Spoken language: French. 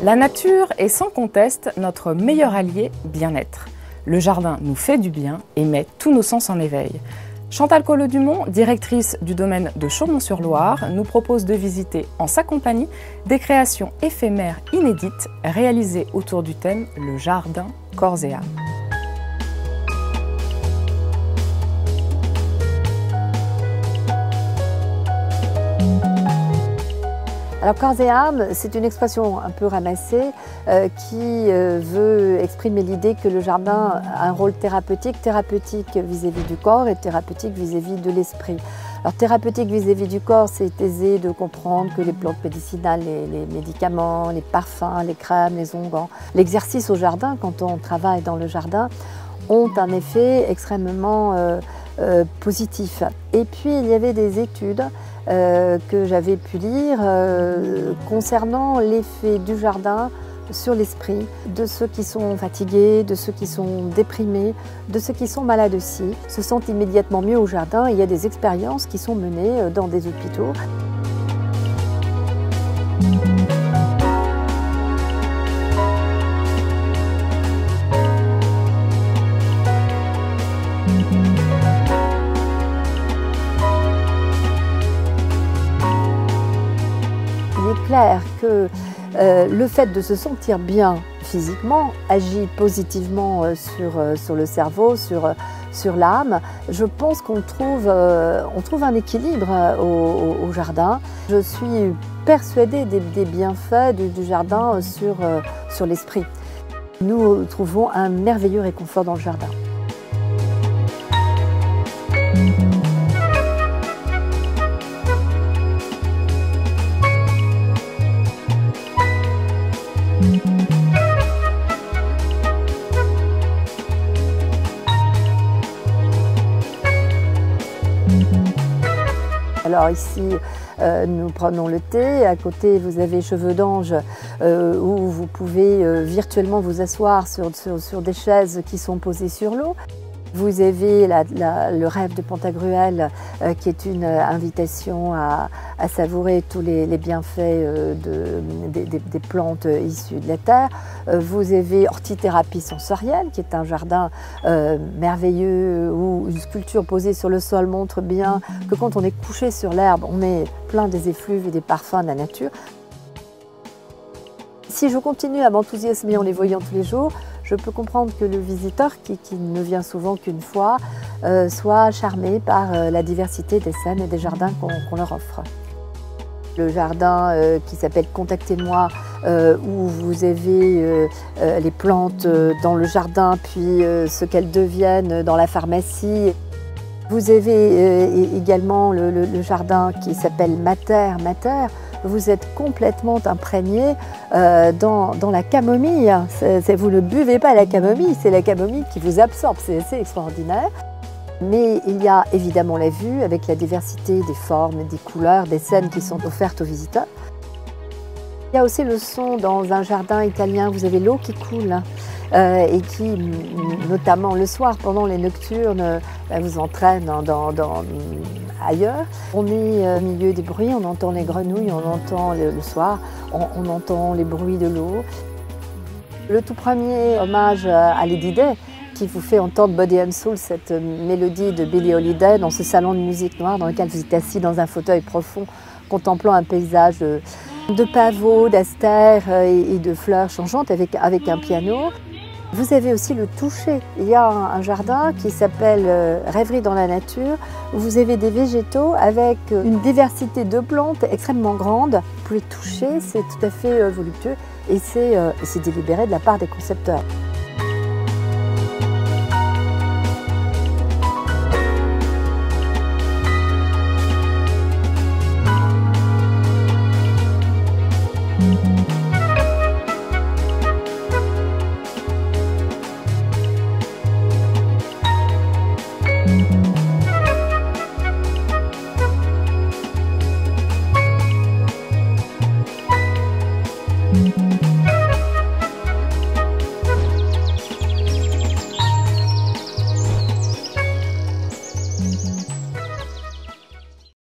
La nature est sans conteste notre meilleur allié bien-être. Le jardin nous fait du bien et met tous nos sens en éveil. Chantal Collot-Dumont, directrice du domaine de Chaumont-sur-Loire, nous propose de visiter en sa compagnie des créations éphémères inédites réalisées autour du thème « Le jardin corps et âme ». Alors corps et âme, c'est une expression un peu ramassée qui veut exprimer l'idée que le jardin a un rôle thérapeutique vis-à-vis du corps et thérapeutique vis-à-vis de l'esprit. Alors thérapeutique vis-à-vis du corps, c'est aisé de comprendre que les plantes médicinales, les médicaments, les parfums, les crèmes, les onguents, l'exercice au jardin, quand on travaille dans le jardin, ont un effet extrêmement positif. Et puis il y avait des études que j'avais pu lire concernant l'effet du jardin sur l'esprit de ceux qui sont fatigués, de ceux qui sont déprimés, de ceux qui sont malades aussi, se sentent immédiatement mieux au jardin. Il y a des expériences qui sont menées dans des hôpitaux. Il est clair que le fait de se sentir bien physiquement agit positivement sur le cerveau, sur l'âme. Je pense qu'on trouve un équilibre au jardin. Je suis persuadée des bienfaits du jardin sur l'esprit. Nous trouvons un merveilleux réconfort dans le jardin. Alors ici, nous prenons le thé. À côté, vous avez Cheveux d'Ange où vous pouvez virtuellement vous asseoir sur des chaises qui sont posées sur l'eau. Vous avez le rêve de Pantagruel qui est une invitation à savourer tous les bienfaits des plantes issues de la terre. Vous avez Hortithérapie sensorielle qui est un jardin merveilleux où une sculpture posée sur le sol montre bien que quand on est couché sur l'herbe, on est plein des effluves et des parfums de la nature. Si je continue à m'enthousiasmer en les voyant tous les jours, je peux comprendre que le visiteur, qui ne vient souvent qu'une fois, soit charmé par la diversité des scènes et des jardins qu'on leur offre. Le jardin qui s'appelle Contactez-moi, où vous avez les plantes dans le jardin, puis ce qu'elles deviennent dans la pharmacie. Vous avez également le jardin qui s'appelle Mater. Vous êtes complètement imprégné dans la camomille. Vous ne buvez pas la camomille, c'est la camomille qui vous absorbe, c'est assez extraordinaire. Mais il y a évidemment la vue avec la diversité des formes, des couleurs, des scènes qui sont offertes aux visiteurs. Il y a aussi le son dans un jardin italien, vous avez l'eau qui coule et qui, notamment le soir, pendant les nocturnes, vous entraîne ailleurs. On est au milieu des bruits, on entend les grenouilles, on entend le soir, on entend les bruits de l'eau. Le tout premier hommage à Lady Day, qui vous fait entendre Body and Soul, cette mélodie de Billie Holiday, dans ce salon de musique noire dans lequel vous êtes assis dans un fauteuil profond, contemplant un paysage de pavots, d'astères et de fleurs changeantes avec un piano. Vous avez aussi le toucher. Il y a un jardin qui s'appelle Rêverie dans la nature, où vous avez des végétaux avec une diversité de plantes extrêmement grande. Vous pouvez toucher, c'est tout à fait voluptueux et c'est délibéré de la part des concepteurs.